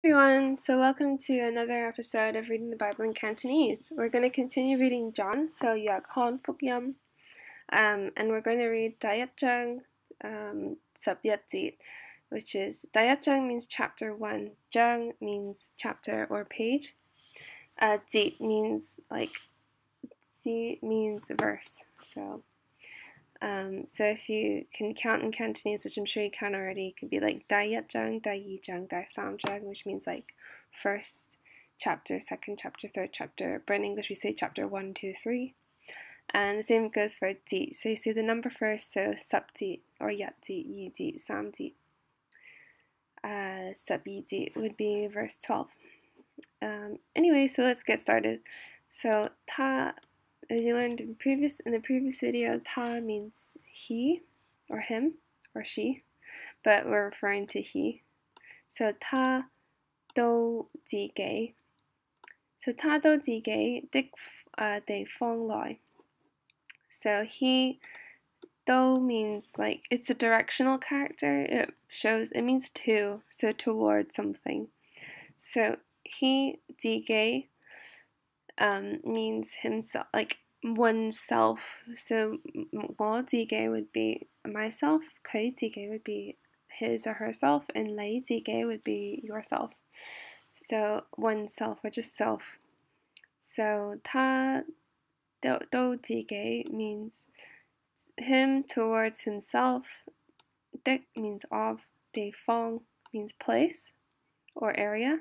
Everyone, so welcome to another episode of Reading the Bible in Cantonese. We're going to continue reading John, so Yak Han Phúc Yum, and we're going to read Dayat Jung, Subyat Jit, which is Dayat Jung means chapter 1, Jung means chapter or page, Jit means verse. So if you can count in Cantonese, which I'm sure you can already, it could be like Dai Yat Jung, Dai Yi Jung, Dai Sam Jung, which means like first chapter, second chapter, third chapter. But in English we say chapter 1, 2, 3. And the same goes for Ji. So you say the number first, so Sub Ji or Yat Ji, Yi Ji, Sam Ji. Sub Yi Ji would be verse 12. Anyway, so let's get started. So Ta, as you learned in the previous video, Ta means he or him or she, but we're referring to he. So Ta do ji ge. So Ta do ji ge dik de fong lai. So he do means like it's a directional character. It means to, so towards something. So he ji ge means himself, like oneself. So 我自己 would be myself, 佢自己 would be his or herself, and 你自己 would be yourself. So oneself or just self. So 他都自己 means him towards himself. 的 means of. 地方 means place or area.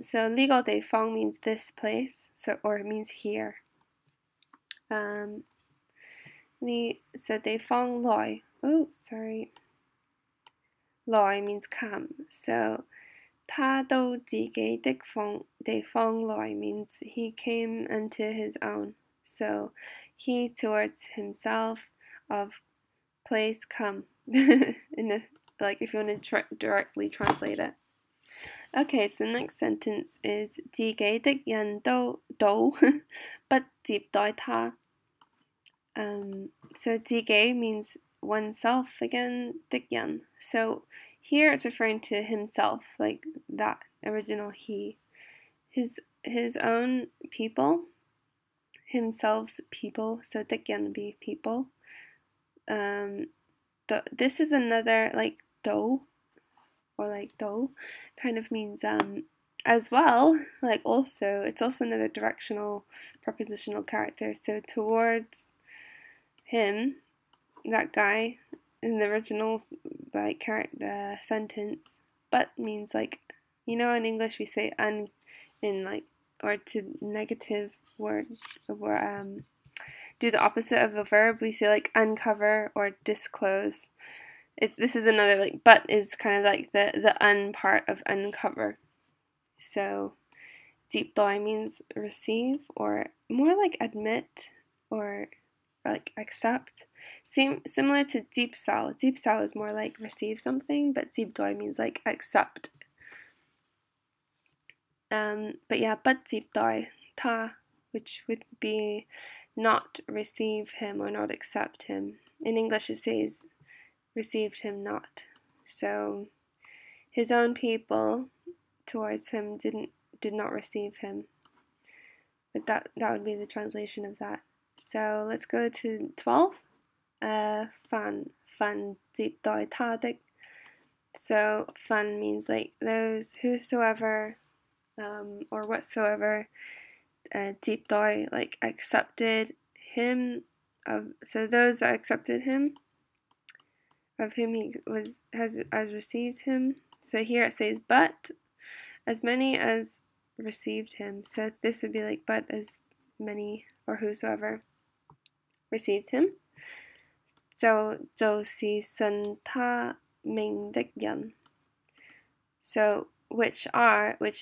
So legal 地方 means this place, or it means here. So 地方來,來 means come. So 他到自己的地方來 means he came into his own. So he towards himself, of place come. If you want to directly translate it. Okay, so the next sentence is 自己的人都不接待他. So 自己 means oneself again, 的人. So here it's referring to himself, like that original he. His own people, himself's people, so 的人 would be people. This is another, like do, or like do, kind of means as well, like also. It's also another directional prepositional character. So towards him, that guy, in the original sentence. But means like, in English we say or to negative words, or do the opposite of a verb. We say like uncover or disclose. This is another, like, but is kind of like the un part of uncover. So deep doi means receive, or more like admit, or like accept. Similar to deep sao. Deep sao is more like receive something, but deep doi means like accept. But yeah, but deep doi ta, which would be not receive him or not accept him. In English it says received him not. So his own people towards him did not receive him. But that would be the translation of that. So let's go to 12. Fan deep doi ta de. So fan means like those, whosoever, or whatsoever. Deep doi, like accepted him, so those that accepted him, of whom he has received him. So here it says but as many as received him. So this would be like but as many, or whosoever received him. 就是信他名的人. So which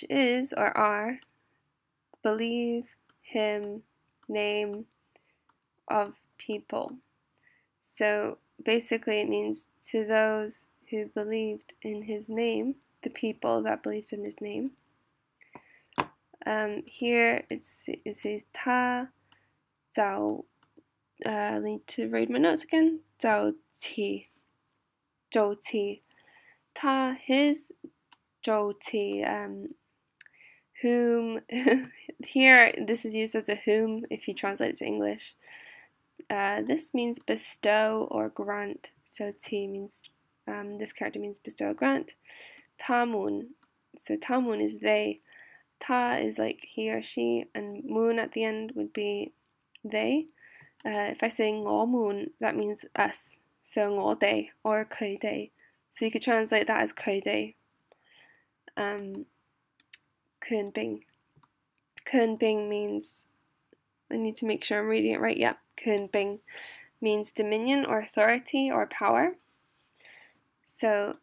is or are, believe him, name of people. So basically it means to those who believed in his name, the people that believed in his name. Here it says ta zao. I need to read my notes again. Zao qi, zhou qi. Ta his ti, whom. Here, this is used as a whom if you translate it to English. This means bestow or grant. So ti means, this character means bestow or grant. Tamun. So tamun is they. Ta is like he or she, and moon at the end would be they. If I say ngõ moon, that means us. So ngõ they or佢哋. So you could translate that as佢哋. Kun bing. Kun bing means, I need to make sure I'm reading it right. Yep. Kun bing means dominion or authority or power. So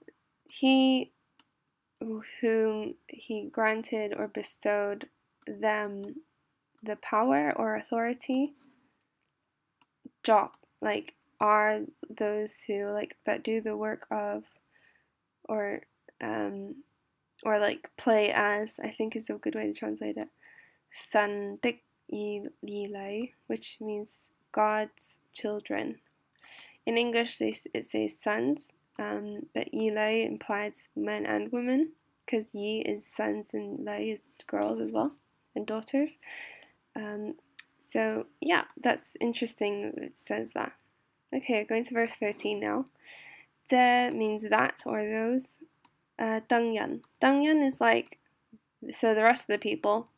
he whom he granted or bestowed them the power or authority. Job, like, are those who, like, that do the work of, or like play as, I think is a good way to translate it. San dik yi lei, which means God's children. In English it says sons, but yi lei implies men and women, because yi is sons and lei is girls as well, and daughters. So yeah, that's interesting that it says that. Okay, going to verse 13 now. De means that or those. Dangyan. Dangyan is like, so the rest of the people.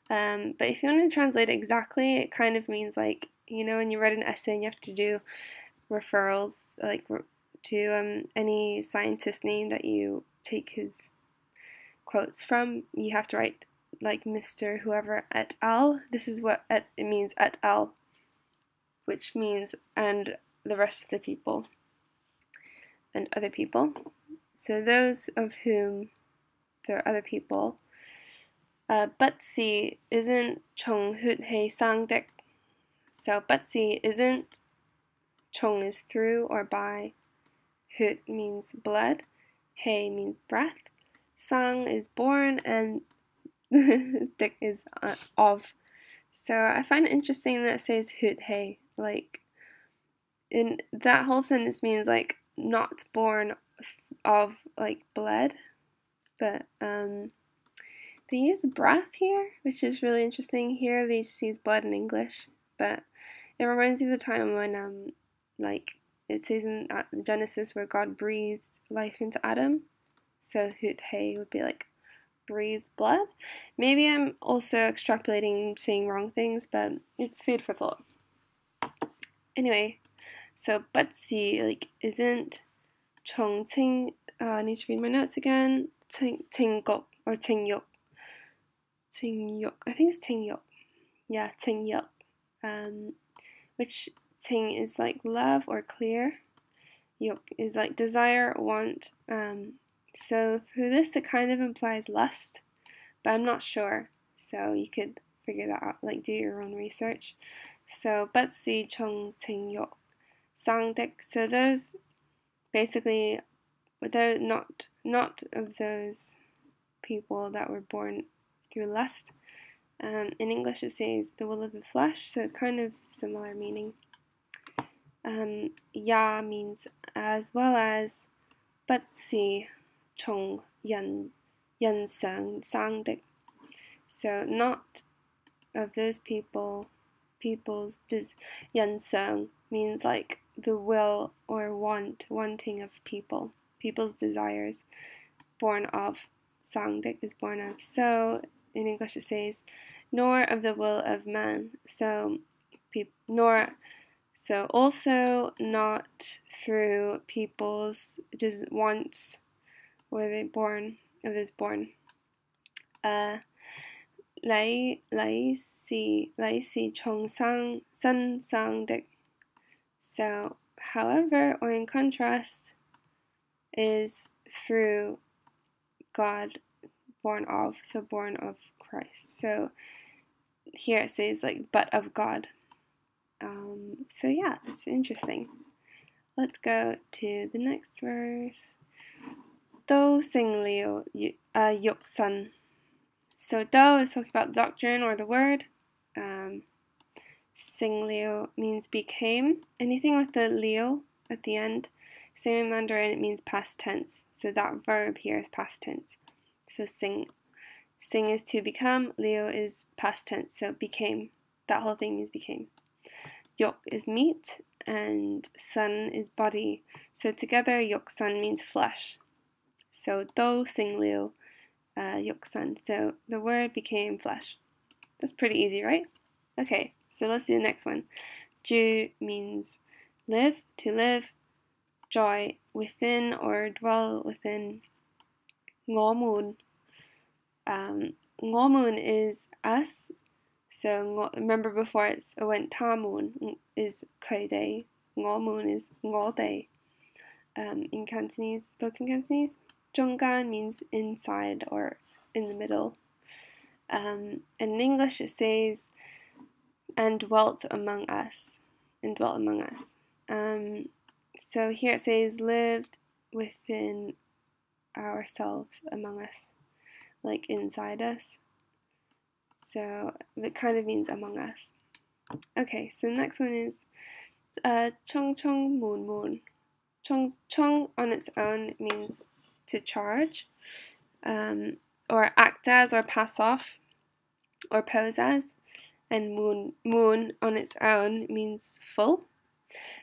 But if you want to translate it exactly, it kind of means like, you know, when you read an essay and you have to do referrals, like to any scientist name that you take his quotes from, you have to write like Mr. whoever et al. This is what it means, et al., which means and the rest of the people and other people. So those of whom there are other people. Butsi isn't Chong Hut Hei Sang Dek. So Butsi isn't, Chong is through or by, Hut means blood, Hei means breath, Sang is born, and Dek is of. So I find it interesting that it says Hut Hei. Like, in that whole sentence means like not born of like blood, but they use breath here, which is really interesting. Here they just use blood in English, but it reminds me of the time when like it says in Genesis where God breathed life into Adam. So Hut Hei would be like breathe blood. Maybe I'm also extrapolating, saying wrong things, but it's food for thought. Anyway, so Butsi like isn't Chongqing. I need to read my notes again. Tinggok or Tingyok. Tingyok. I think it's Tingyok. Yeah, Tingyok. Which Ting is like love or clear. Yok is like desire, want. So for this it kind of implies lust, but I'm not sure. So you could figure that out, like do your own research. So Butsi Chong Ting Yok Sang Dek. So those basically, they're not of those people that were born through lust. In English it says the will of the flesh, so kind of similar meaning. Ya means as well as, Butsi Chong Yan Sang Dik. So not of those people's Yan Sang means like the will or wanting of people's desires, born of. Sang Dik is born of. So in English it says, nor of the will of man. So so also not through people's just wants, were they born of this born. Lai si chong sang sun sang dik. So however, or in contrast, is through God, born of, so born of Christ. So here it says like but of God. So yeah, it's interesting. Let's go to the next verse. Do sing liu yuk san. So do is talking about doctrine or the word. Sing liu means became. Anything with the liu at the end Same in Mandarin, it means past tense. So that verb here is past tense. So sing. Sing is to become, liu is past tense, so became. That whole thing means became. Yok is meat, and sun is body. So together, yok sun means flesh. So do sing liu, yok sun. So the word became flesh. That's pretty easy, right? Okay, so let's do the next one. Ju means live, to live, joy, within or dwell within. Ngomun. Ngomun is us. So remember before it's went tamun is koide. Ngomun is ngode. In Cantonese, spoken Cantonese. Zhonggan means inside or in the middle. And in English it says, and dwelt among us. And dwelt among us. So here it says, lived within ourselves, among us, like inside us. So it kind of means among us. Okay, so the next one is chong chong moon moon. Chong chong on its own means to charge, or act as, or pass off, or pose as. And moon on its own means full.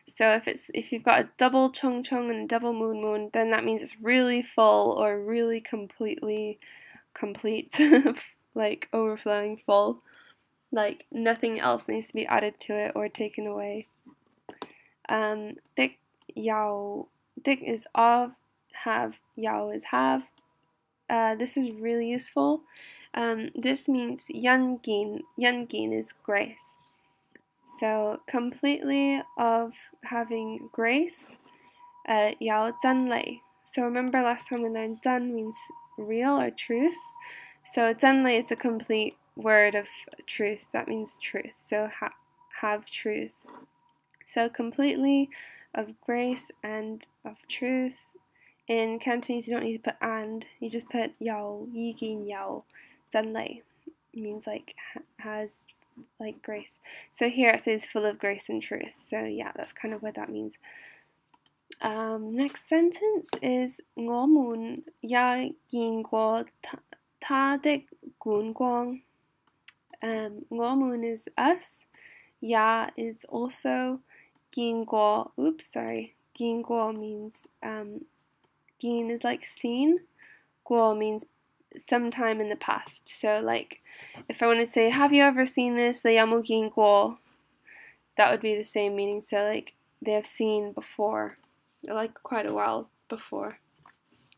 So if you've got a double chong chong and a double moon moon, then that means it's really full or really completely complete, like overflowing full. Like nothing else needs to be added to it or taken away. Dik yao. Dik is of, have, yao is have. This is really useful. This means yangin. Yangin is grace. So completely of having grace. Yao zhanlei. So remember last time we learned zhan means real or truth. So zhanlei is the complete word of truth. That means truth. So have truth. So completely of grace and of truth. In Cantonese, you don't need to put and. You just put yao, yigin yao, zhanlei. Means like has like grace. So here it says full of grace and truth. So yeah, that's kind of what that means. Next sentence is 我們也見過他的觀光. 我們 is us. 也 is also. 見過, oops, sorry. 見過 means, 見 is like seen. 過 means sometime in the past. So like, if I want to say, have you ever seen this? 你有冇見過? That would be the same meaning. So like, they have seen before, like quite a while before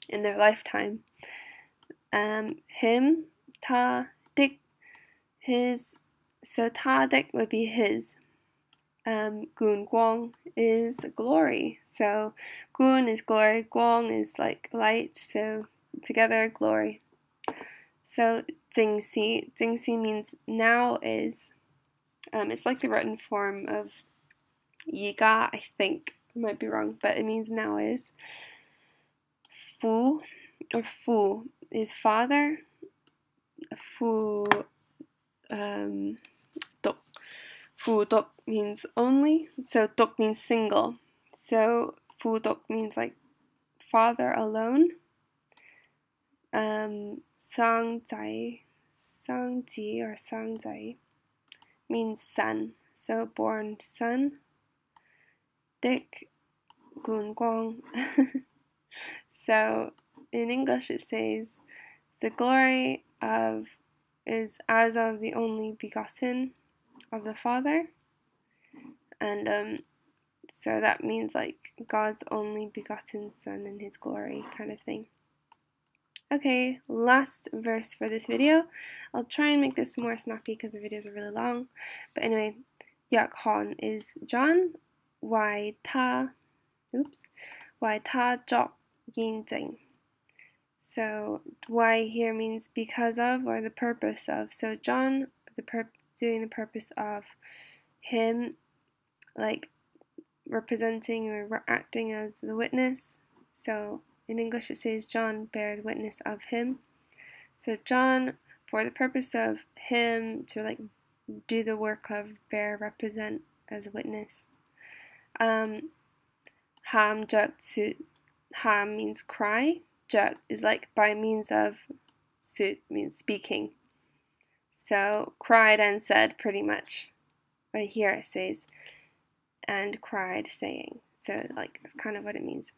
in their lifetime. Him, ta, dik, his. So ta, dik would be his. Gun guang is glory. So gun is glory, guang is like light. So together, glory. So jingxi. Jingxi means now is. It's like the written form of yiga, I think. I might be wrong, but it means now is. Fu or fu is father. Fu dok. Fu dok means only. So dok means single. So fu dok means like father alone. Sang zai, sang ji or sang zai means son. So born son. Dik gun guang. So in English it says, the glory of is as of the only begotten of the Father. And so that means like God's only begotten Son in His glory kind of thing. Okay, last verse for this video. I'll try and make this more snappy because the videos are really long. But anyway, Yak Hon is John. Why ta jok yin jing. So why here means because of or the purpose of. So John, doing the purpose of, him, like representing or acting as the witness. So in English it says John bears witness of him. So John, for the purpose of him, to like do the work of bear, represent as a witness. Ham juk sut. Ham means cry. Juk is like by means of. Sut means speaking. So cried and said pretty much. Right here it says and cried saying. So like that's kind of what it means.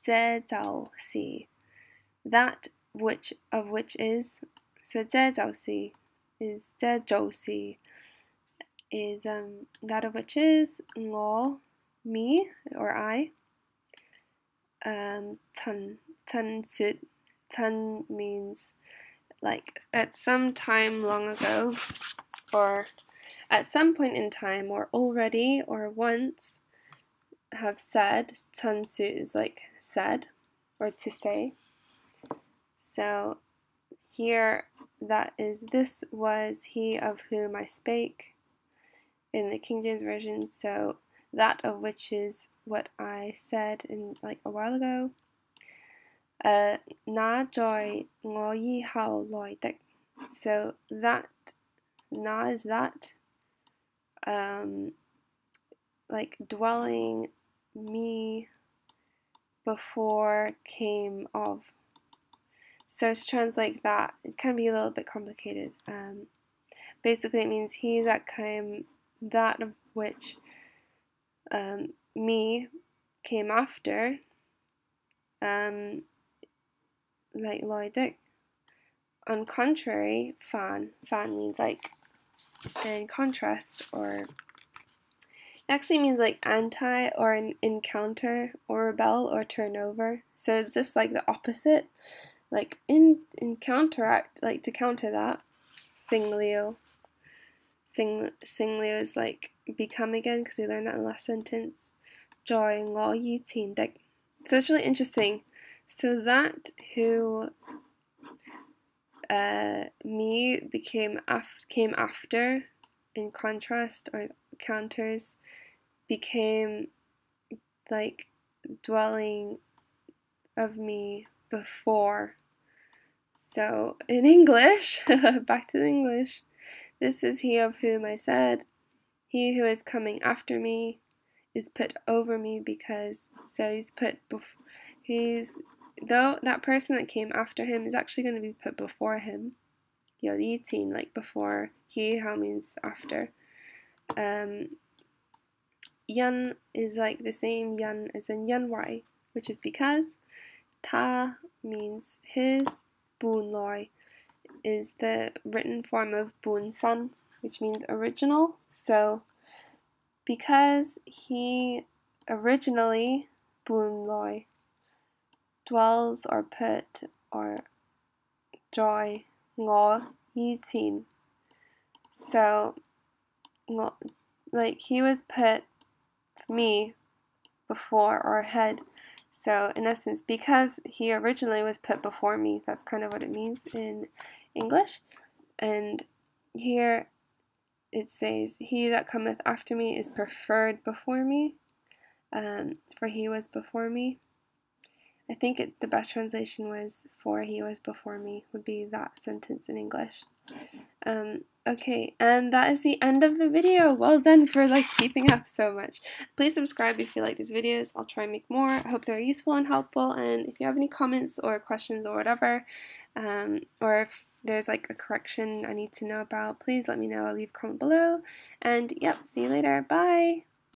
这早时 that which of which is. So 这早时 is 这早时 is that of which is 我 me or I. Tun sut. Tun means like at some time long ago, or at some point in time, or already, or once have said. Tun sut is like said or to say. So here that is this was he of whom I spake in the King James Version. So that of which is what I said in like a while ago. Na joy ngo yi hao loi tek. So that na is that like dwelling me before came of. So to translate that, it can be a little bit complicated. Basically it means he that came, that of which me came after, like loidik. On contrary, fan means like in contrast, or it actually means like anti or an encounter or rebel or turn over. So it's just like the opposite, like in counteract, like to counter that. Singlio. Singlio is like become again, because we learned that in the last sentence. Joy ngo yi tin dek. So it's really interesting. So that who me came after, in contrast or counters, became like dwelling of me before. So in English, back to the English, this is he of whom I said, he who is coming after me is put over me, because so though that person that came after him is actually going to be put before him. Yitin, like before, he how means after. Yun is like the same yun as in yun y, which is because. Ta means his. Bun loi is the written form of bun san, which means original. So because he originally bun loi dwells or put or joy ngo yitin. So like he was put me before or ahead. So in essence, because he originally was put before me, that's kind of what it means in English. And here it says, he that cometh after me is preferred before me, for he was before me. I think the best translation was for he was before me would be that sentence in English. Okay, and that is the end of the video. Well done for like keeping up so much. Please subscribe if you like these videos. I'll try and make more. I hope they're useful and helpful, and if you have any comments or questions or whatever, or if there's like a correction I need to know about, please let me know. I'll leave a comment below, and yep, see you later. Bye!